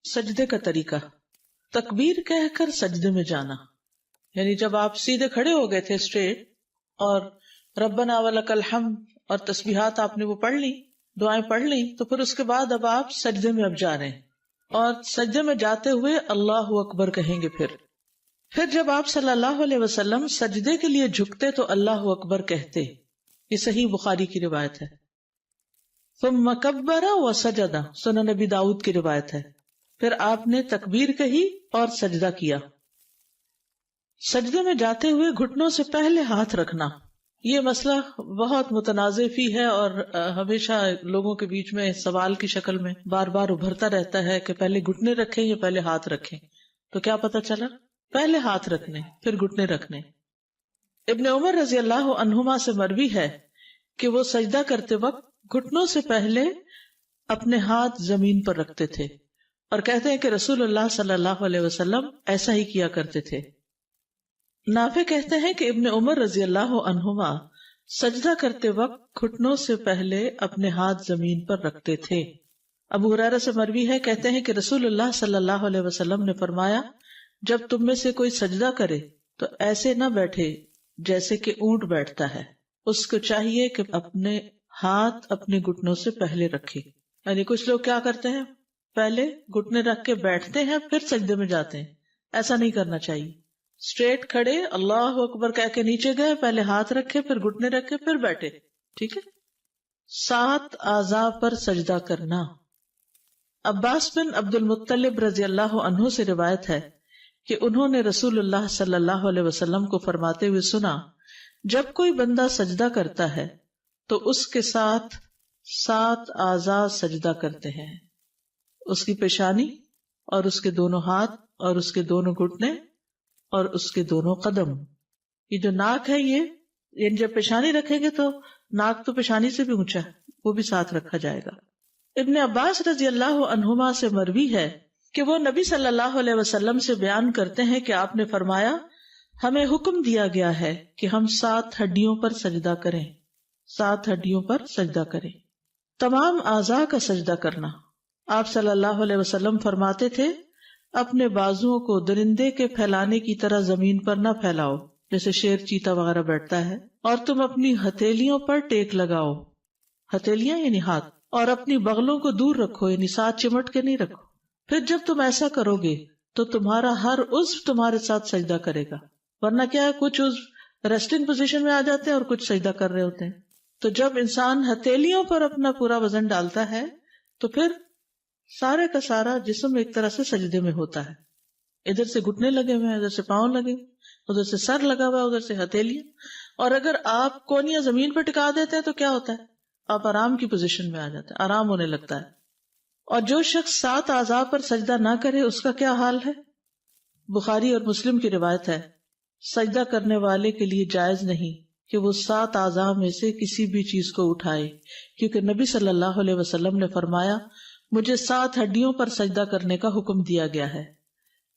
سجدے کا طریقہ، تکبیر کہہ کر سجدے میں جانا، یعنی جب آپ سیدھے کھڑے ہو گئے تھے اسٹریٹ، اور ربنا ولک الحمد اور تسبیحات آپ نے وہ پڑھ لی، دعائیں پڑھ لی، تو پھر اس کے بعد اب آپ سجدے میں اب جا رہے ہیں، اور سجدے میں جاتے ہوئے اللہ اکبر کہیں گے۔ پھر جب آپ صلی اللہ علیہ وسلم سجدے کے لیے جھکتے تو اللہ اکبر کہتے، یہ صحیح بخاری کی روایت ہے۔ ثم کبر وسجد، سنن نبی داؤد کی روایت ہے۔ پھر آپ نے تکبیر کہی اور سجدہ کیا۔ سجدے میں جاتے ہوئے گھٹنوں سے پہلے ہاتھ رکھنا، یہ مسئلہ بہت متنازع فی ہے، اور ہمیشہ لوگوں کے بیچ میں سوال کی شکل میں بار بار ابھرتا رہتا ہے کہ پہلے گھٹنے رکھیں یا پہلے ہاتھ رکھیں۔ تو کیا پتہ چلا؟ پہلے ہاتھ رکھنے پھر گھٹنے رکھنے۔ ابن عمر رضی اللہ عنہما سے مروی ہے کہ وہ سجدہ کرتے وقت گھٹنوں سے پہلے اپنے ہاتھ زمین پر رکھتے تھے، اور کہتے ہیں کہ رسول اللہ صلی اللہ علیہ وسلم ایسا ہی کیا کرتے تھے۔ نافع کہتے ہیں کہ ابن عمر رضی اللہ عنہما سجدہ کرتے وقت گھٹنوں سے پہلے اپنے ہاتھ زمین پر رکھتے تھے۔ ابو ہریرہ سے مروی ہے، کہتے ہیں کہ رسول اللہ صلی اللہ علیہ وسلم نے فرمایا، جب تم میں سے کوئی سجدہ کرے تو ایسے نہ بیٹھے جیسے کہ اونٹ بیٹھتا ہے، اس کو چاہیے کہ اپنے ہاتھ اپنے گھٹنوں سے پہلے رکھے۔ یعنی کچھ لوگ کیا کرتے ہیں، پہلے گھٹنے رکھ کے بیٹھتے ہیں پھر سجدے میں جاتے ہیں، ایسا نہیں کرنا چاہیے۔ اسٹریٹ کھڑے اللہ اکبر کہہ کے نیچے گئے، پہلے ہاتھ رکھے پھر گھٹنے رکھے پھر بیٹھے، ٹھیک ہے۔ 7 اعضاء پر سجدہ کرنا۔ عباس بن عبد المطلب رضی اللہ عنہ سے روایت ہے کہ انہوں نے رسول اللہ صلی اللہ علیہ وسلم کو فرماتے ہوئے سنا، جب کوئی بندہ سجدہ کرتا ہے تو اس کے ساتھ 7 اعضاء سجدہ کرتے ہیں، اس کی پیشانی اور اس کے دونوں ہاتھ اور اس کے دونوں گھٹنے اور اس کے دونوں قدم۔ یہ جو ناک ہے، یہ جب پیشانی رکھیں گے تو ناک تو پیشانی سے بھی اونچا ہے، وہ بھی ساتھ رکھا جائے گا۔ ابن عباس رضی اللہ عنہما سے مروی ہے کہ وہ نبی صلی اللہ علیہ وسلم سے بیان کرتے ہیں کہ آپ نے فرمایا، ہمیں حکم دیا گیا ہے کہ ہم 7 ہڈیوں پر سجدہ کریں، 7 ہڈیوں پر سجدہ کریں۔ تمام اعضاء کا سجدہ کرنا۔ آپ صلی اللہ علیہ وسلم فرماتے تھے، اپنے بازوؤں کو درندے کے پھیلانے کی طرح زمین پر نہ پھیلاؤ، جیسے شیر چیتا وغیرہ بیٹھتا ہے، اور تم اپنی ہتھیلیوں پر ٹیک لگاؤ، ہتھیلیاں یعنی ہاتھ، اور اپنی بغلوں کو دور رکھو، یعنی ساتھ چمٹ کے نہیں رکھو۔ پھر جب تم ایسا کرو گے تو تمہارا ہر عضو تمہارے ساتھ سجدہ کرے گا، ورنہ کیا ہے، کچھ عضو ریسٹنگ پوزیشن میں آ جاتے ہیں اور کچھ سجدہ کر رہے ہوتے ہیں۔ تو جب انسان ہتھیلیوں پر اپنا پورا وزن ڈالتا ہے تو پھر سارے کا سارا جسم ایک طرح سے سجدے میں ہوتا ہے، ادھر سے گھٹنے لگے ہوئے ہیں، ادھر سے پاؤں لگے، ادھر سے سر لگا ہوا ہے، ادھر سے ہتھیلیاں، اور اگر آپ کونیاں زمین پر ٹکا دیتے ہیں تو کیا ہوتا ہے، آپ آرام کی پوزیشن میں آ جاتے ہیں، آرام ہونے لگتا ہے۔ اور جو شخص 7 اعضاء پر سجدہ نہ کرے اس کا کیا حال ہے؟ بخاری اور مسلم کی روایت ہے، سجدہ کرنے والے کے لیے جائز نہیں کہ وہ 7 اعضاء میں سے کسی بھی چیز کو اٹھائے، کیونکہ نبی صلی اللہ علیہ وسلم نے فرمایا، مجھے 7 ہڈیوں پر سجدہ کرنے کا حکم دیا گیا ہے،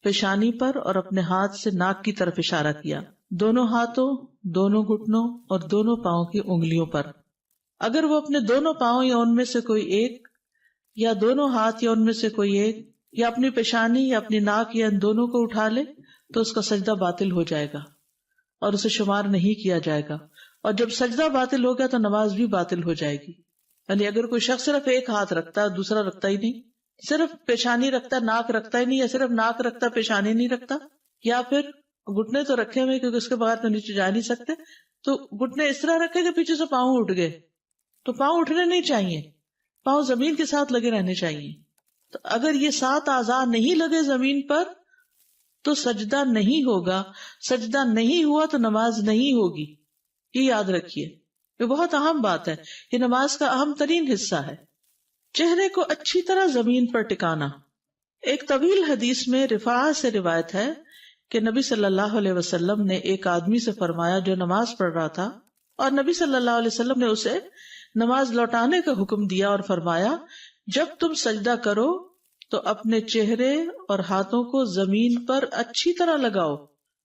پیشانی پر اور اپنے ہاتھ سے ناک کی طرف اشارہ کیا، دونوں ہاتھوں، دونوں گھٹنوں اور دونوں پاؤں کی انگلیوں پر۔ اگر وہ اپنے دونوں پاؤں یا ان میں سے کوئی ایک، یا دونوں ہاتھ یا ان میں سے کوئی ایک، یا اپنی پیشانی یا اپنی ناک یا ان دونوں کو اٹھا لے تو اس کا سجدہ باطل ہو جائے گا اور اسے شمار نہیں کیا جائے گا، اور جب سجدہ باطل ہو گیا تو نماز بھی باطل ہو جائے گی۔ یعنی اگر کوئی شخص صرف ایک ہاتھ رکھتا ہے دوسرا رکھتا ہی نہیں، صرف پیشانی رکھتا ہے ناک رکھتا ہی نہیں، یا صرف ناک رکھتا پیشانی نہیں رکھتا، یا پھر گھٹنے تو رکھے ہوئے کیونکہ اس کے بغیر تو نیچے جا نہیں سکتے، تو گھٹنے اس طرح رکھے کہ پیچھے سے پاؤں اٹھ گئے، تو پاؤں اٹھنے نہیں چاہیے، پاؤں زمین کے ساتھ لگے رہنے چاہیے۔ تو اگر یہ 7 اعضاء نہیں لگے زمین پر تو سجدہ نہیں ہوگا، سجدہ نہیں ہوا تو نماز نہیں ہوگی، یہ یاد رکھیے، یہ بہت اہم بات ہے، یہ نماز کا اہم ترین حصہ ہے۔ چہرے کو اچھی طرح زمین پر ٹکانا۔ ایک طویل حدیث میں رفاعہ سے روایت ہے کہ نبی صلی اللہ علیہ وسلم نے ایک آدمی سے فرمایا جو نماز پڑھ رہا تھا، اور نبی صلی اللہ علیہ وسلم نے اسے نماز لوٹانے کا حکم دیا اور فرمایا، جب تم سجدہ کرو تو اپنے چہرے اور ہاتھوں کو زمین پر اچھی طرح لگاؤ،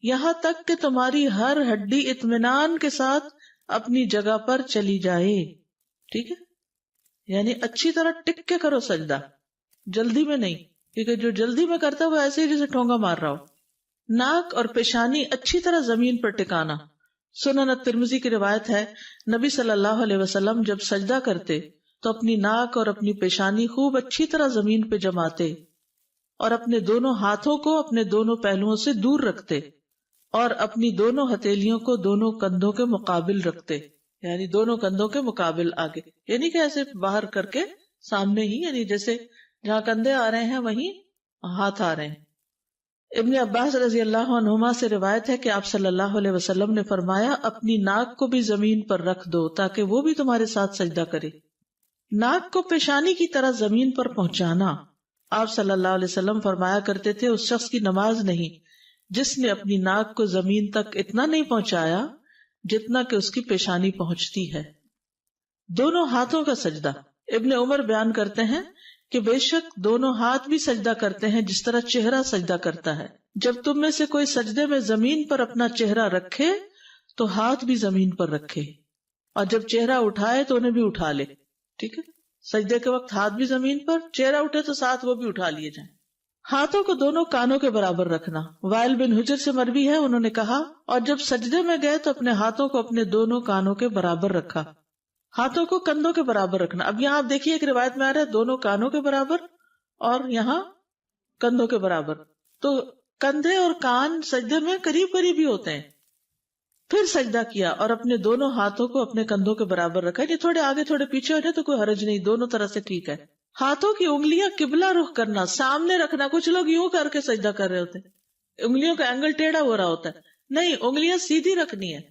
یہاں تک کہ تمہاری ہر ہڈی اطمینان کے ساتھ اپنی جگہ پر چلی جائے، ٹھیک ہے، یعنی اچھی طرح ٹک کے کرو سجدہ، جلدی میں نہیں، کیونکہ جو جلدی میں کرتا ہے وہ ایسے ہی جیسے ٹھونگا مار رہا ہو. ناک اور پیشانی اچھی طرح زمین پر ٹکانا. سنن الترمذی کی روایت ہے نبی صلی اللہ علیہ وسلم جب سجدہ کرتے تو اپنی ناک اور اپنی پیشانی خوب اچھی طرح زمین پہ جماتے اور اپنے دونوں ہاتھوں کو اپنے دونوں پہلوؤں سے دور رکھتے اور اپنی دونوں ہتھیلیوں کو دونوں کندھوں کے مقابل رکھتے، یعنی دونوں کندھوں کے مقابل آگے، یعنی کہ ایسے باہر کر کے سامنے ہی، یعنی جیسے جہاں کندھے آ رہے ہیں وہیں ہاتھ آ رہے ہیں. ابن عباس رضی اللہ عنہما سے روایت ہے کہ آپ صلی اللہ علیہ وسلم نے فرمایا اپنی ناک کو بھی زمین پر رکھ دو تاکہ وہ بھی تمہارے ساتھ سجدہ کرے. ناک کو پیشانی کی طرح زمین پر پہنچانا. آپ صلی اللہ علیہ وسلم فرمایا کرتے تھے اس شخص کی نماز نہیں جس نے اپنی ناک کو زمین تک اتنا نہیں پہنچایا جتنا کہ اس کی پیشانی پہنچتی ہے. دونوں ہاتھوں کا سجدہ. ابن عمر بیان کرتے ہیں کہ بے شک دونوں ہاتھ بھی سجدہ کرتے ہیں جس طرح چہرہ سجدہ کرتا ہے. جب تم میں سے کوئی سجدے میں زمین پر اپنا چہرہ رکھے تو ہاتھ بھی زمین پر رکھے، اور جب چہرہ اٹھائے تو انہیں بھی اٹھا لے. ٹھیک ہے، سجدے کے وقت ہاتھ بھی زمین پر، چہرہ اٹھے تو ساتھ وہ بھی اٹھا لیے جائیں. ہاتھوں کو دونوں کانوں کے برابر رکھنا. وائل بن حجر سے مروی ہے، انہوں نے کہا اور جب سجدے میں گئے تو اپنے ہاتھوں کو اپنے دونوں کانوں کے برابر رکھا. ہاتھوں کو کندھوں کے برابر رکھنا. اب یہاں آپ دیکھیے ایک روایت میں آ رہا ہے دونوں کانوں کے برابر اور یہاں کندھوں کے برابر، تو کندھے اور کان سجدے میں قریب قریب ہی ہوتے ہیں. پھر سجدہ کیا اور اپنے دونوں ہاتھوں کو اپنے کندھوں کے برابر رکھا. یہ تھوڑے آگے تھوڑے پیچھے ہو جائے تو کوئی حرج نہیں، دونوں طرح سے ٹھیک ہے. ہاتھوں کی انگلیاں قبلہ رخ کرنا، سامنے رکھنا. کچھ لوگ یوں کر کے سجدہ کر رہے ہوتے ہیں، انگلیوں کا اینگل ٹیڑھا ہو رہا ہوتا ہے. نہیں، انگلیاں سیدھی رکھنی ہے.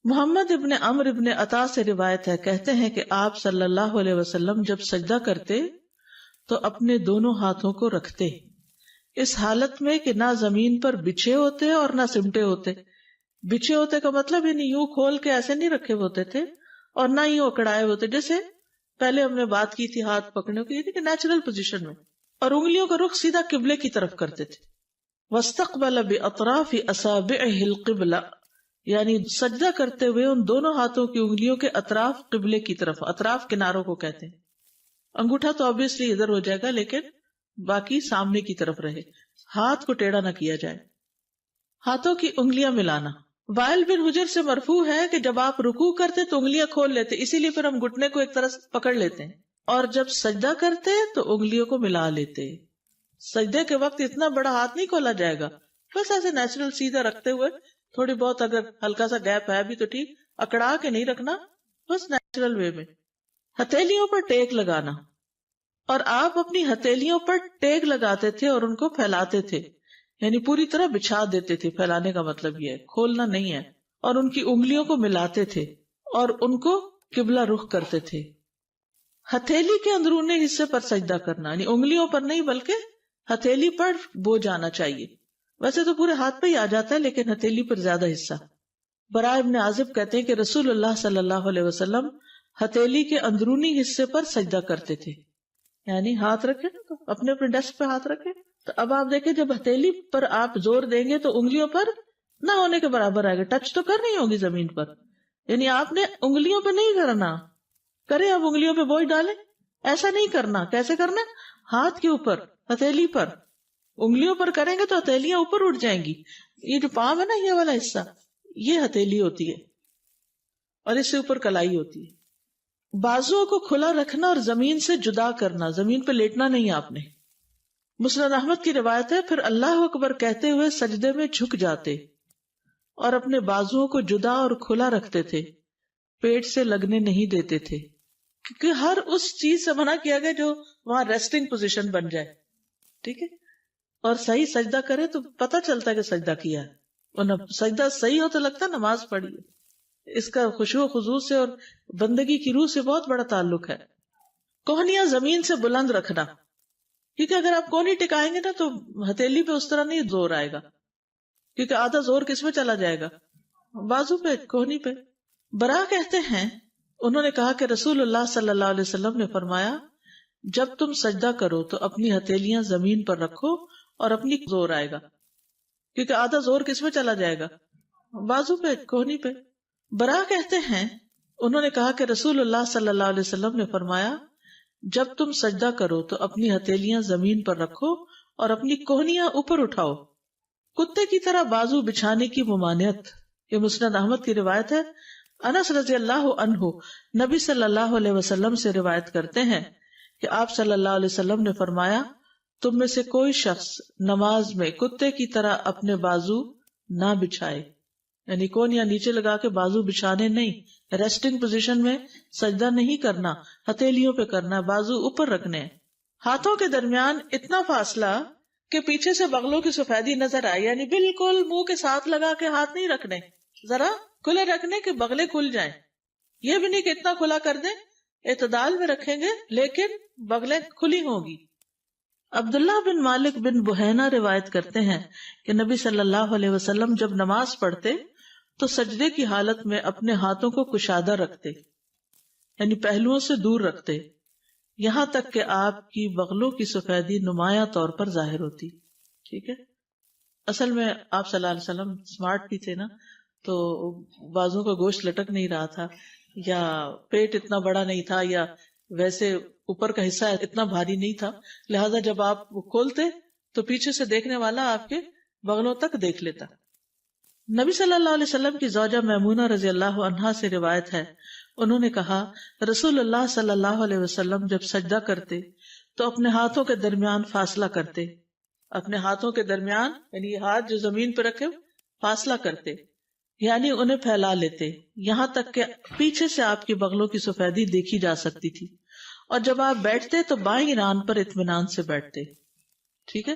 محمد ابن عمرو ابن عطا سے روایت ہے، کہتے ہیں کہ آپ صلی اللہ علیہ وسلم جب سجدہ کرتے تو اپنے دونوں ہاتھوں کو رکھتے اس حالت میں کہ نہ زمین پر بچھے ہوتے اور نہ سمٹے ہوتے. بچھے ہوتے کا مطلب یعنی یوں کھول کے ایسے نہیں رکھے ہوتے تھے اور نہ یوں اکڑائے ہوتے، جیسے پہلے ہم نے بات کی تھی ہاتھ پکڑنے کی، یعنی کہ نیچرل پوزیشن میں. اور انگلیوں کا رخ سیدھا قبلے کی طرف کرتے تھے. واستقبل باطراف اصابعه القبلہ، یعنی سجدہ کرتے ہوئے ان دونوں ہاتھوں کی انگلیوں کے اطراف قبلے کی طرف. اطراف کناروں کو کہتے ہیں. انگوٹھا تو obviously ادھر ہو جائے گا لیکن باقی سامنے کی طرف رہے، ہاتھ کو ٹیڑھا نہ کیا جائے. ہاتھوں کی انگلیاں ملانا. وائل بن حجر سے مرفوع ہے کہ جب آپ رکوع کرتے تو انگلیاں کھول لیتے، اسی لیے پھر ہم گھٹنے کو ایک طرح سے پکڑ لیتے ہیں، اور جب سجدہ کرتے تو انگلیوں کو ملا لیتے. سجدے کے وقت اتنا بڑا ہاتھ نہیں کھولا جائے گا، بس ایسے نیچرل سیدھا رکھتے ہوئے، تھوڑی بہت اگر ہلکا سا گیپ ہے بھی تو ٹھیک، اکڑا کے نہیں رکھنا، بس نیچرل وے میں. ہتھیلیوں پر ٹیک لگانا. اور آپ اپنی ہتھیلیوں پر ٹیک لگاتے تھے اور ان کو پھیلاتے تھے، یعنی پوری طرح بچھا دیتے تھے. پھیلانے کا مطلب یہ ہے، کھولنا نہیں ہے. اور ان کی انگلیوں کو ملاتے تھے اور ان کو قبلہ رخ کرتے تھے. ہتھیلی کے اندرونی حصے پر سجدہ کرنا، یعنی انگلیوں پر نہیں بلکہ ہتھیلی پر بوجھ آنا چاہیے. ویسے تو پورے ہاتھ پہ ہی آ جاتا ہے لیکن ہتھیلی پر زیادہ حصہ. براء ابن عازب کہتے ہیں کہ رسول اللہ صلی اللہ علیہ وسلم ہتھیلی کے اندرونی حصے پر سجدہ کرتے تھے، یعنی ہاتھ رکھے نا تو اپنے اپنے ڈیسک پہ ہاتھ رکھے. تو اب آپ دیکھیں جب ہتھیلی پر آپ زور دیں گے تو انگلیوں پر نہ ہونے کے برابر آئے گا، ٹچ تو کر نہیں ہوگی زمین پر، یعنی آپ نے انگلیوں پہ نہیں کرنا. کریں آپ انگلیوں پہ بوجھ ڈالیں، ایسا نہیں کرنا. کیسے کرنا؟ ہاتھ کے اوپر، ہتھیلی پر. انگلیوں پر کریں گے تو ہتھیلیاں اوپر اٹھ جائیں گی. یہ جو پاؤں ہے نا، یہ والا حصہ، یہ ہتھیلی ہوتی ہے اور اس سے اوپر کلائی ہوتی ہے. بازوؤں کو کھلا رکھنا اور زمین سے جدا کرنا، زمین پہ لیٹنا نہیں آپ نے. مسند احمد کی روایت ہے، پھر اللہ اکبر کہتے ہوئے سجدے میں جھک جاتے اور اپنے بازوؤں کو جدا اور کھلا رکھتے تھے، پیٹ سے لگنے نہیں دیتے تھے، کیونکہ ہر اس چیز سے منع کیا گیا جو وہاں ریسٹنگ پوزیشن بن جائے. ٹھیک ہے، اور صحیح سجدہ کرے تو پتہ چلتا ہے کہ سجدہ کیا ہے، اور سجدہ صحیح ہو تو لگتا ہے نماز پڑھی ہے. اس کا خشوع و خضوع سے اور بندگی کی روح سے بہت بڑا تعلق ہے. کوہنیاں زمین سے بلند رکھنا، کیونکہ اگر آپ کونی ٹکائیں گے نا تو ہتھیلی پہ اس طرح نہیں زور آئے گا، کیونکہ آدھا زور کس میں چلا جائے گا؟ بازو پہ، کوہنی پہ. برا کہتے ہیں انہوں نے کہا کہ رسول اللہ صلی اللہ علیہ وسلم نے فرمایا جب تم سجدہ کرو تو اپنی ہتھیلیاں زمین پر رکھو اور اپنی زور آئے گا، کیونکہ آدھا زور کس میں چلا جائے گا؟ بازو پہ، کوہنی پہ. برا کہتے ہیں انہوں نے کہا کہ رسول اللہ صلی اللہ علیہ وسلم نے فرمایا جب تم سجدہ کرو تو اپنی ہتھیلیاں زمین پر رکھو اور اپنی کوہنیاں اوپر اٹھاؤ. کتے کی طرح بازو بچھانے کی ممانعت. یہ مسند احمد کی روایت ہے. انس رضی اللہ عنہ نبی صلی اللہ علیہ وسلم سے روایت کرتے ہیں کہ آپ صلی اللہ علیہ وسلم نے فرمایا تم میں سے کوئی شخص نماز میں کتے کی طرح اپنے بازو نہ بچھائے. یعنی کونیاں نیچے لگا کے بازو بچھانے نہیں, ریسٹنگ پوزیشن میں سجدہ نہیں کرنا, ہتھیلیوں پہ کرنا, بازو اوپر رکھنے. ہاتھوں کے درمیان اتنا فاصلہ کہ پیچھے سے بغلوں کی سفیدی نظر آئے, یعنی بالکل منہ کے ساتھ لگا کے ہاتھ نہیں رکھنے, ذرا کھلے رکھنے کہ بغلے کھل جائیں. یہ بھی نہیں کہ اتنا کھلا کر دیں, اعتدال میں رکھیں گے لیکن بغلیں کھلی ہوگی. عبداللہ بن مالک بن بحینا روایت کرتے ہیں کہ نبی صلی اللہ علیہ وسلم جب نماز پڑھتے تو سجدے کی حالت میں اپنے ہاتھوں کو کشادہ رکھتے, یعنی پہلوؤں سے دور رکھتے, یہاں تک کہ آپ کی بغلوں کی سفیدی نمایاں طور پر ظاہر ہوتی. ٹھیک ہے, اصل میں آپ صلی اللہ علیہ وسلم اسمارٹ بھی تھے نا, تو بازو کا گوشت لٹک نہیں رہا تھا, یا پیٹ اتنا بڑا نہیں تھا, یا ویسے اوپر کا حصہ اتنا بھاری نہیں تھا, لہذا جب آپ کھولتے تو پیچھے سے دیکھنے والا آپ کے بغلوں تک دیکھ لیتا. نبی صلی اللہ علیہ وسلم کی زوجہ میمونہ رضی اللہ عنہا سے روایت ہے, انہوں نے کہا رسول اللہ صلی اللہ علیہ وسلم جب سجدہ کرتے تو اپنے ہاتھوں کے درمیان فاصلہ کرتے, اپنے ہاتھوں کے درمیان یعنی ہاتھ جو زمین پہ رکھے فاصلہ کرتے, یعنی انہیں پھیلا لیتے یہاں تک کہ پیچھے سے آپ کی بغلوں کی سفیدی دیکھی جا سکتی تھی. اور جب آپ بیٹھتے تو بائیں ران پر اطمینان سے بیٹھتے. ٹھیک ہے,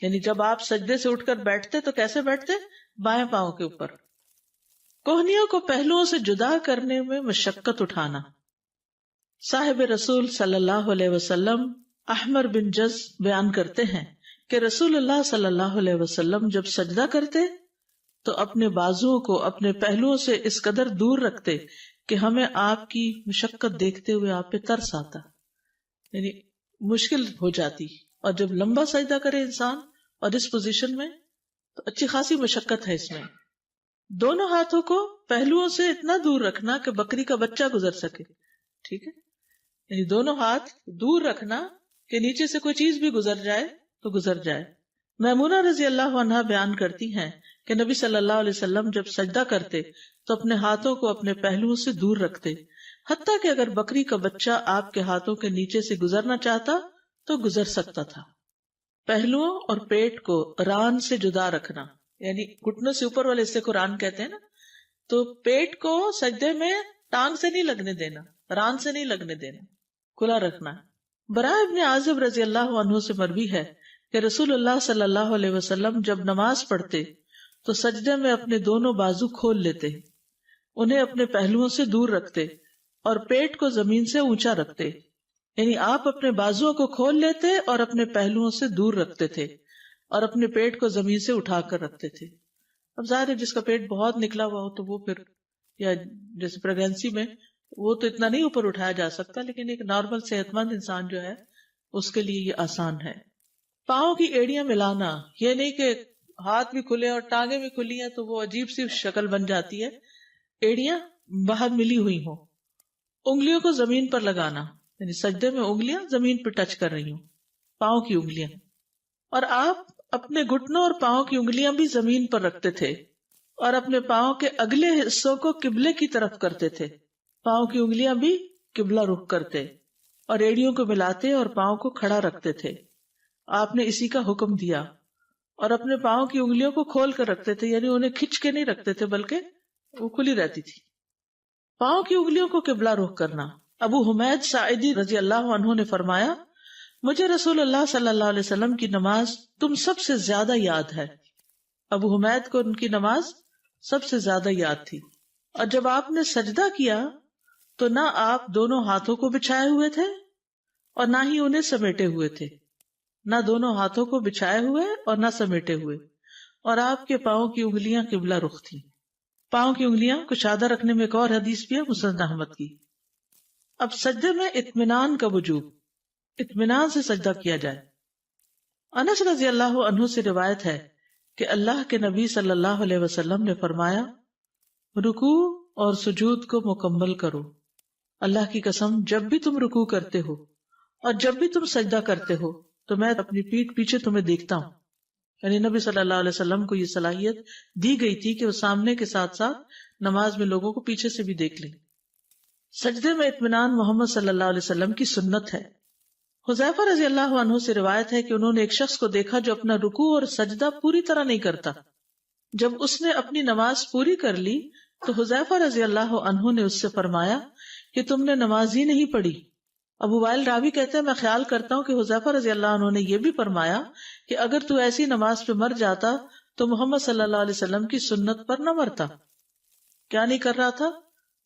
یعنی جب آپ سجدے سے اٹھ کر بیٹھتے تو کیسے بیٹھتے؟ بائیں پاؤں کے اوپر. کوہنیوں کو پہلوؤں سے جدا کرنے میں مشقت اٹھانا. صاحب رسول صلی اللہ علیہ وسلم احمر بن جز بیان کرتے ہیں کہ رسول اللہ صلی اللہ علیہ وسلم جب سجدہ کرتے تو اپنے بازوؤں کو اپنے پہلوؤں سے اس قدر دور رکھتے کہ ہمیں آپ کی مشقت دیکھتے ہوئے آپ پہ ترس آتا, یعنی مشکل ہو جاتی. اور جب لمبا سجدہ کرے انسان اور اس پوزیشن میں تو اچھی خاصی مشقت ہے اس میں. دونوں ہاتھوں کو پہلوؤں سے اتنا دور رکھنا کہ بکری کا بچہ گزر سکے. ٹھیک ہے, یعنی دونوں ہاتھ دور رکھنا کہ نیچے سے کوئی چیز بھی گزر جائے تو گزر جائے. میمونہ رضی اللہ عنہا بیان کرتی ہیں کہ نبی صلی اللہ علیہ وسلم جب سجدہ کرتے تو اپنے ہاتھوں کو اپنے پہلوؤں سے دور رکھتے, حتیٰ کہ اگر بکری کا بچہ آپ کے ہاتھوں کے نیچے سے گزرنا چاہتا تو گزر سکتا تھا. پہلوؤں اور پیٹ کو ران سے جدا رکھنا, یعنی گھٹنوں سے اوپر والے حصے کو ران کہتے ہیں نا, تو پیٹ کو سجدے میں ٹانگ سے نہیں لگنے دینا, ران سے نہیں لگنے دینا, کھلا رکھنا. براء ابن عازب رضی اللہ عنہ سے مروی ہے کہ رسول اللہ صلی اللہ علیہ وسلم جب نماز پڑھتے تو سجدے میں اپنے دونوں بازو کھول لیتے, انہیں اپنے پہلوؤں سے دور رکھتے اور پیٹ کو زمین سے اونچا رکھتے. یعنی آپ اپنے بازوؤں کو کھول لیتے اور اپنے پہلوؤں سے دور رکھتے تھے اور اپنے پیٹ کو زمین سے اٹھا کر رکھتے تھے. اب ظاہر ہے جس کا پیٹ بہت نکلا ہوا ہو تو وہ پھر, یا جیسے پریگنینسی میں وہ تو اتنا نہیں اوپر اٹھایا جا سکتا, لیکن ایک نارمل صحت مند انسان جو ہے اس کے لیے یہ آسان ہے. پاؤں کی ایڑیاں ملانا, یہ نہیں کہ ہاتھ بھی کھلے اور ٹانگیں بھی کھلی ہیں تو وہ عجیب سی شکل بن جاتی ہے. ایڑیاں باہر ملی ہوئی ہوں. انگلیوں کو زمین پر لگانا, یعنی سجدے میں انگلیاں زمین پہ ٹچ کر رہی ہوں, پاؤں کی انگلیاں. اور آپ اپنے گھٹنوں اور پاؤں کی انگلیاں بھی زمین پر رکھتے تھے اور اپنے پاؤں کے اگلے حصوں کو قبلے کی طرف کرتے تھے. پاؤں کی انگلیاں بھی قبلہ رخ کرتے اور ایڑیوں کو ملاتے اور پاؤں کو کھڑا رکھتے تھے. آپ نے اسی کا حکم دیا. اور اپنے پاؤں کی انگلیوں کو کھول کر رکھتے تھے, یعنی انہیں کھچ کے نہیں رکھتے تھے بلکہ وہ کھلی رہتی تھی. پاؤں کی انگلیوں کو قبلہ رخ کرنا. ابو حمید ساعدی رضی اللہ عنہ نے فرمایا مجھے رسول اللہ صلی اللہ علیہ وسلم کی نماز تم سب سے زیادہ یاد ہے. ابو حمید کو ان کی نماز سب سے زیادہ یاد تھی. اور جب آپ نے سجدہ کیا تو نہ آپ دونوں ہاتھوں کو بچھائے ہوئے تھے اور نہ ہی انہیں سمیٹے ہوئے تھے, نہ دونوں ہاتھوں کو بچھائے ہوئے اور نہ سمیٹے ہوئے, اور آپ کے پاؤں کی انگلیاں قبلہ رخ تھیں. پاؤں کی انگلیاں کشادہ رکھنے میں ایک اور حدیث بھی ہے مسند احمد کی. اب سجدے میں اطمینان کا وجوب, اطمینان سے سجدہ کیا جائے. انس رضی اللہ عنہ سے روایت ہے کہ اللہ کے نبی صلی اللہ علیہ وسلم نے فرمایا رکوع اور سجود کو مکمل کرو. اللہ کی قسم جب بھی تم رکوع کرتے ہو اور جب بھی تم سجدہ کرتے ہو تو میں اپنی پیٹھ پیچھے تمہیں دیکھتا ہوں. یعنی نبی صلی اللہ علیہ وسلم کو یہ صلاحیت دی گئی تھی کہ وہ سامنے کے ساتھ ساتھ نماز میں لوگوں کو پیچھے سے بھی دیکھ لیں. سجدے میں اطمینان محمد صلی اللہ علیہ وسلم کی سنت ہے. حذیفہ رضی اللہ عنہ سے روایت ہے کہ انہوں نے ایک شخص کو دیکھا جو اپنا رکوع اور سجدہ پوری طرح نہیں کرتا. جب اس نے اپنی نماز پوری کر لی تو حذیفہ رضی اللہ عنہ نے اس سے فرمایا کہ تم نے نماز ہی نہیں پڑھی. ابو وائل راوی کہتے ہیں میں خیال کرتا ہوں کہ حذیفہ رضی اللہ عنہ نے یہ بھی فرمایا کہ اگر تو ایسی نماز پہ مر جاتا تو محمد صلی اللہ علیہ وسلم کی سنت پر نہ مرتا. کیا نہیں کر رہا تھا؟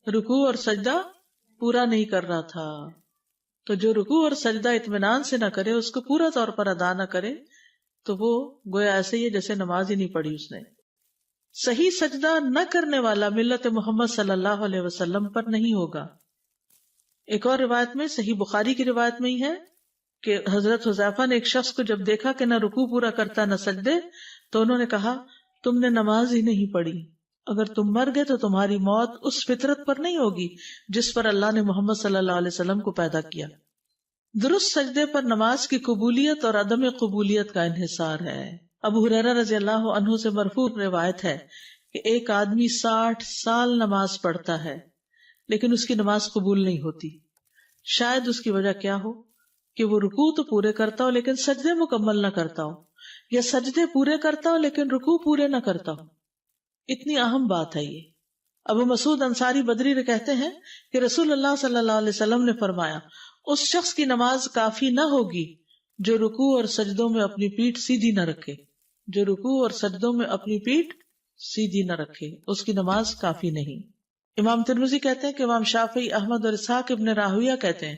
رکوع اور سجدہ پورا نہیں کر رہا تھا. تو جو رکوع اور سجدہ اطمینان سے نہ کرے، اس کو پورا طور پر ادا نہ کرے، تو وہ گویا ایسے ہی ہے جیسے نماز ہی نہیں پڑھی اس نے. صحیح سجدہ نہ کرنے والا ملت محمد صلی اللہ علیہ وسلم پر نہیں ہوگا. ایک اور روایت میں، صحیح بخاری کی روایت میں ہی ہے کہ حضرت حذیفہ نے ایک شخص کو جب دیکھا کہ نہ رکوع پورا کرتا نہ سجدے، تو انہوں نے کہا تم نے نماز ہی نہیں پڑھی. اگر تم مر گئے تو تمہاری موت اس فطرت پر نہیں ہوگی جس پر اللہ نے محمد صلی اللہ علیہ وسلم کو پیدا کیا. درست سجدے پر نماز کی قبولیت اور عدم قبولیت کا انحصار ہے. ابو ہریرہ رضی اللہ عنہ سے مرفوع روایت ہے کہ ایک آدمی 60 سال نماز پڑھتا ہے لیکن اس کی نماز قبول نہیں ہوتی. شاید اس کی وجہ کیا ہو کہ وہ رکوع تو پورے کرتا ہو لیکن سجدے مکمل نہ کرتا ہو، یا سجدے پورے کرتا ہو لیکن رکوع پورے نہ کرتا ہو. اتنی اہم بات ہے یہ. ابو مسعود انصاری بدری نے کہتے ہیں کہ رسول اللہ صلی اللہ علیہ وسلم نے فرمایا اس شخص کی نماز کافی نہ ہوگی جو رکوع اور سجدوں میں اپنی پیٹھ سیدھی نہ رکھے. جو رکوع اور سجدوں میں اپنی پیٹھ سیدھی نہ رکھے اس کی نماز کافی نہیں. امام ترمذی کہتے ہیں کہ امام شافعی، احمد اور اسحاق ابن راہویہ کہتے ہیں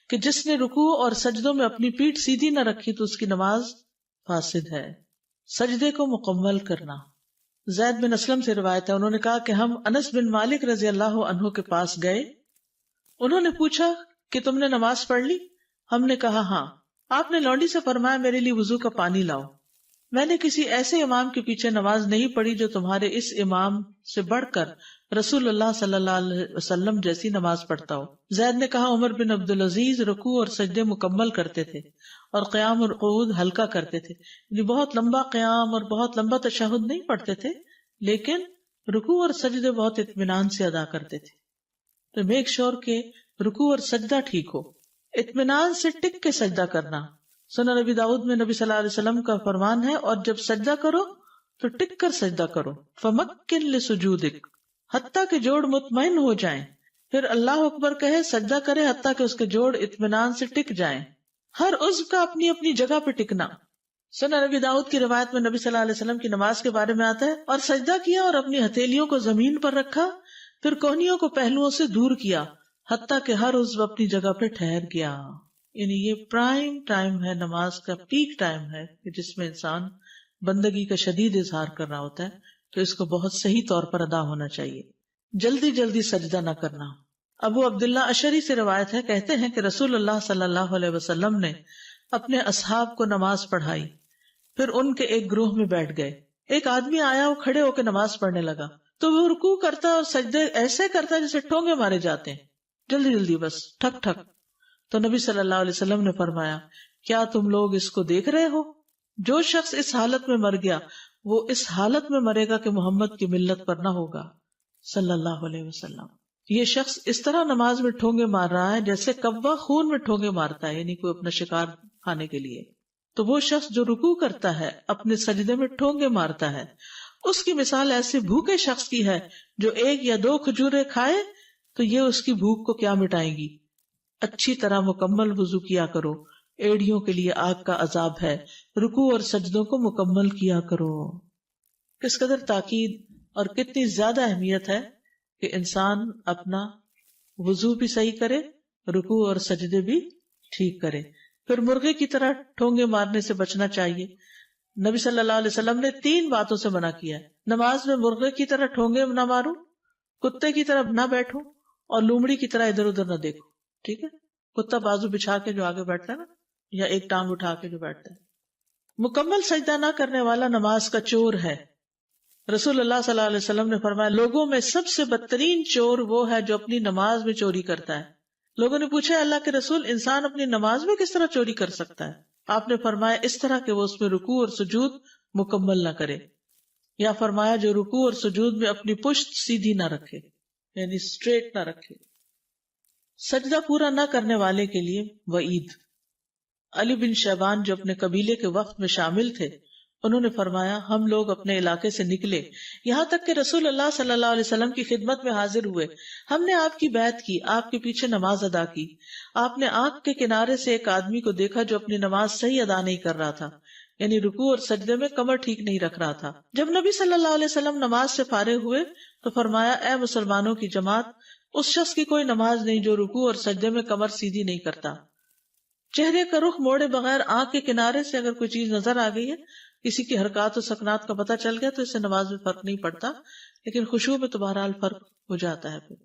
کہ جس نے رکوع اور سجدوں میں اپنی پیٹھ سیدھی نہ رکھی تو اس کی نماز فاسد ہے. سجدے کو مکمل کرنا. زید بن اسلم سے روایت ہے، انہوں نے کہا کہ ہم انس بن مالک رضی اللہ عنہ کے پاس گئے. انہوں نے پوچھا کہ تم نے نماز پڑھ لی؟ ہم نے کہا ہاں. آپ نے لونڈی سے فرمایا میرے لیے وضو کا پانی لاؤ. میں نے کسی ایسے امام کے پیچھے نماز نہیں پڑھی جو تمہارے اس امام سے بڑھ کر رسول اللہ صلی اللہ علیہ وسلم جیسی نماز پڑھتا ہو. زید نے کہا عمر بن عبدالعزیز رکوع اور سجدے مکمل کرتے تھے اور قیام اور قعود ہلکا کرتے تھے. یعنی بہت لمبا قیام اور بہت لمبا تشہد نہیں پڑھتے تھے لیکن رکوع اور سجدے بہت اطمینان سے ادا کرتے تھے. تو میک شور کہ رکوع اور سجدہ ٹھیک ہو. اطمینان سے ٹک کے سجدہ کرنا. سنن نبی داؤد میں نبی صلی اللہ علیہ وسلم کا فرمان ہے اور جب سجدہ کرو تو ٹک کر سجدہ کرو. فمکن لسجودک، حتیٰ کہ جوڑ مطمئن ہو جائیں. پھر اللہ اکبر کہے، سجدہ کرے حتیٰ کہ اس کے جوڑ اطمینان سے ٹک جائیں. ہر عضو کا اپنی اپنی جگہ پہ ٹکنا. سنن نبی داؤد کی روایت میں نبی صلی اللہ علیہ وسلم کی نماز کے بارے میں آتا ہے، اور سجدہ کیا اور اپنی ہتھیلیوں کو زمین پر رکھا، پھر کوہنیوں کو پہلوؤں سے دور کیا حتیٰ کہ ہر عضو اپنی جگہ پہ ٹھہر گیا. یعنی یہ پرائم ٹائم ہے، نماز کا پیک ٹائم ہے کہ جس میں انسان بندگی کا شدید اظہار کر رہا ہوتا ہے، تو اس کو بہت صحیح طور پر ادا ہونا چاہیے. جلدی جلدی سجدہ نہ کرنا. ابو عبداللہ اشعری سے روایت ہے، کہتے ہیں کہ رسول اللہ صلی اللہ علیہ وسلم نے اپنے اصحاب کو نماز پڑھائی، پھر ان کے ایک گروہ میں بیٹھ گئے. ایک آدمی آیا، وہ کھڑے ہو کے نماز پڑھنے لگا تو وہ رکوع کرتا اور سجدے ایسے کرتا جیسے ٹھونگے مارے جاتے ہیں، جلدی جلدی بس ٹھک ٹھک. تو نبی صلی اللہ علیہ وسلم نے فرمایا کیا تم لوگ اس کو دیکھ رہے ہو؟ جو شخص اس حالت میں مر گیا وہ اس حالت میں مرے گا کہ محمد کی ملت پر نہ ہوگا صلی اللہ علیہ وسلم. یہ شخص اس طرح نماز میں ٹھونگے مار رہا ہے جیسے کوا خون میں ٹھونگے مارتا ہے، یعنی کوئی اپنا شکار کھانے کے لیے. تو وہ شخص جو رکوع کرتا ہے، اپنے سجدے میں ٹھونگے مارتا ہے، اس کی مثال ایسے بھوکے شخص کی ہے جو 1 یا 2 کھجوریں کھائے تو یہ اس کی بھوک کو کیا مٹائیں گی. اچھی طرح مکمل وضو کیا کرو، ایڑیوں کے لیے آگ کا عذاب ہے. رکوع اور سجدوں کو مکمل کیا کرو. کس قدر تاکید اور کتنی زیادہ اہمیت ہے کہ انسان اپنا وضو بھی صحیح کرے، رکوع اور سجدے بھی ٹھیک کرے. پھر مرغے کی طرح ٹھونگے مارنے سے بچنا چاہیے. نبی صلی اللہ علیہ وسلم نے 3 باتوں سے منع کیا ہے. نماز میں مرغے کی طرح ٹھونگے نہ مارو، کتے کی طرح نہ بیٹھو، اور لومڑی کی طرح ادھر ادھر نہ دیکھو. ٹھیک ہے؟ کتا بازو بچھا کے جو آگے بیٹھتا ہے نا، یا ایک ٹانگ اٹھا کے جو بیٹھتا ہے. مکمل سجدہ نہ کرنے والا نماز کا چور ہے. رسول اللہ صلی اللہ علیہ وسلم نے فرمایا لوگوں میں سب سے بدترین چور وہ ہے جو اپنی نماز میں چوری کرتا ہے. لوگوں نے پوچھا اللہ کے رسول انسان اپنی نماز میں کس طرح چوری کر سکتا ہے؟ آپ نے فرمایا اس طرح کہ وہ اس میں رکوع اور سجود مکمل نہ کرے، یا فرمایا جو رکوع اور سجود میں اپنی پشت سیدھی نہ رکھے، یعنی اسٹریٹ نہ رکھے۔ سجدہ پورا نہ کرنے والے کے لیے وعید۔ علی بن شیبان جو اپنے قبیلے کے وقت میں شامل تھے، انہوں نے فرمایا ہم لوگ اپنے علاقے سے نکلے یہاں تک کہ رسول اللہ صلی اللہ علیہ وسلم کی خدمت میں حاضر ہوئے، ہم نے آپ کی بیعت کی، آپ کے پیچھے نماز ادا کی۔ آپ نے آنکھ کے کنارے سے ایک آدمی کو دیکھا جو اپنی نماز صحیح ادا نہیں کر رہا تھا، یعنی رکوع اور سجدے میں کمر ٹھیک نہیں رکھ رہا تھا۔ جب نبی صلی اللہ علیہ وسلم نماز سے فارغ ہوئے تو فرمایا اے مسلمانوں کی جماعت، اس شخص کی کوئی نماز نہیں جو رکوع اور سجدے میں کمر سیدھی نہیں کرتا۔ چہرے کا رخ موڑے بغیر آنکھ کے کنارے سے اگر کوئی چیز نظر آ گئی ہے، کسی کی حرکات و سکنات کا پتہ چل گیا تو اس سے نماز میں فرق نہیں پڑتا، لیکن خشوع میں تو بہرحال فرق ہو جاتا ہے۔ پھر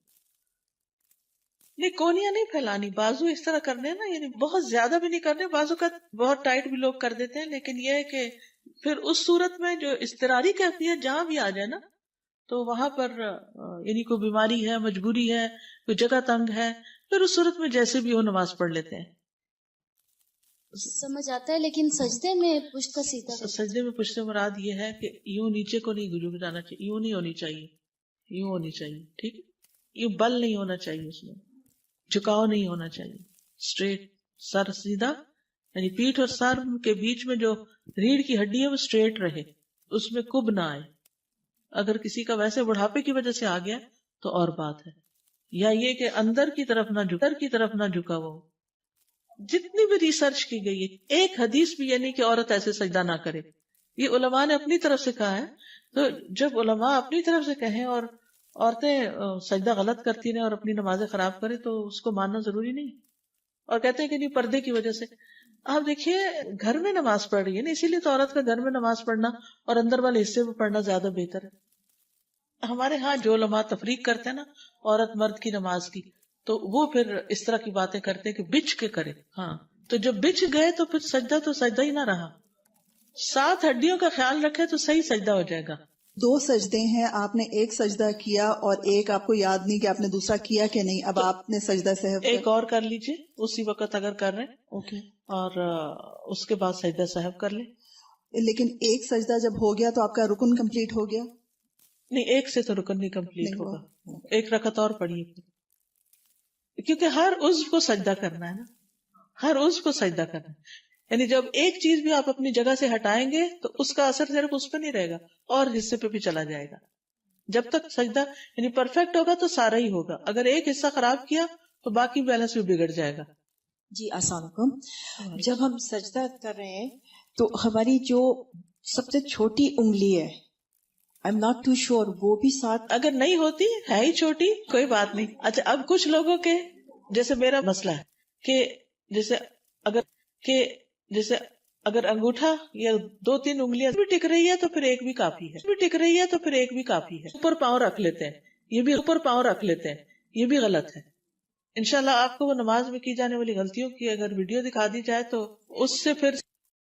نہیں، کونیاں نہیں پھیلانی، بازو اس طرح کرنے نا، یعنی بہت زیادہ بھی نہیں کرنے، بازو کا بہت ٹائٹ بھی لوگ کر دیتے ہیں، لیکن یہ ہے کہ پھر اس صورت میں جو اضطراری کیفیت جہاں بھی آ جائے نا، تو وہاں پر یعنی کوئی بیماری ہے، مجبوری ہے، کوئی جگہ تنگ ہے، پھر اس صورت میں جیسے بھی ہو نماز پڑھ لیتے ہیں۔ سمجھ آتا ہے، لیکن سجدے میں پشت کا سیدھا سجدے میں پشت مراد یہ ہے کہ یوں نیچے کو نہیں جھک جانا چاہیے، یوں نہیں ہونی چاہیے، یوں ہونی چاہیے، ٹھیک ہے، یوں بل نہیں ہونا چاہیے، اس میں جھکاؤ نہیں ہونا چاہیے، اسٹریٹ سر سیدھا، یعنی پیٹھ اور سر کے بیچ میں جو ریڑھ کی ہڈی ہے وہ اسٹریٹ رہے، اس میں کب نہ آئے۔ اگر کسی کا ویسے بڑھاپے کی وجہ سے آ گیا تو اور بات ہے، یا یہ کہ اندر کی طرف نہ جھکا ہوا ہو۔ جتنی بھی ریسرچ کی گئی ہے، ایک حدیث بھی یعنی کہ عورت ایسے سجدہ نہ کرے، یہ علماء نے اپنی طرف سے کہا ہے۔ تو جب علماء اپنی طرف سے کہیں اور عورتیں سجدہ غلط کرتی رہیں اور اپنی نمازیں خراب کریں تو اس کو ماننا ضروری نہیں، اور کہتے ہیں کہ نہیں پردے کی وجہ سے۔ آپ دیکھیے گھر میں نماز پڑھ رہی ہے نا، اسی لیے تو عورت کا گھر میں نماز پڑھنا اور اندر والے حصے میں پڑھنا زیادہ بہتر ہے۔ ہمارے ہاں جو علماء تفریق کرتے ہیں نا عورت مرد کی نماز کی، تو وہ پھر اس طرح کی باتیں کرتے کہ بچ کے کرے، ہاں تو جب بچ گئے تو پھر سجدہ ہی نہ رہا۔ 7 ہڈیوں کا خیال رکھے تو صحیح سجدہ ہو جائے گا۔ 2 سجدے ہیں، آپ نے ایک سجدہ کیا اور ایک آپ کو یاد نہیں کہ آپ نے دوسرا کیا کہ نہیں، اب آپ نے سجدہ سہو ایک اور کر لیجئے اسی وقت اگر کر رہے ہیں، اوکے، اور اس کے بعد سجدہ سہو کر لیں۔ لیکن ایک سجدہ جب ہو گیا تو آپ کا رکن کمپلیٹ ہو گیا؟ نہیں، ایک سے تو رکن نہیں کمپلیٹ نہیں ہوگا، ہوا۔ ایک رکعت اور پڑھیے پھر، کیونکہ ہر عضو کو سجدہ کرنا ہے نا، ہر عضو کو سجدہ کرنا ہے، یعنی جب ایک چیز بھی آپ اپنی جگہ سے ہٹائیں گے تو اس کا اثر صرف اس پہ نہیں رہے گا، اور حصے پہ بھی چلا جائے گا۔ جب تک سجدہ یعنی پرفیکٹ ہوگا تو سارا ہی ہوگا، اگر ایک حصہ خراب کیا تو باقی بیلنس بھی بگڑ جائے گا۔ جی السلام علیکم۔ جب ہم سجدہ کر رہے ہیں تو ہماری جو سب سے چھوٹی انگلی ہے، I'm not too sure، وہ بھی ساتھ اگر نہیں ہوتی ہے ہی چھوٹی کوئی بات نہیں۔ اچھا اب کچھ لوگوں کے جیسے میرا مسئلہ ہے کہ جیسے اگر انگوٹھا یا 2-3 انگلیاں بھی ٹک رہی ہے تو پھر ایک بھی کافی ہے، اوپر پاؤں رکھ لیتے ہیں، یہ بھی غلط ہے۔ انشاءاللہ آپ کو وہ نماز میں کی جانے والی غلطیوں کی اگر ویڈیو دکھا دی جائے تو اس سے پھر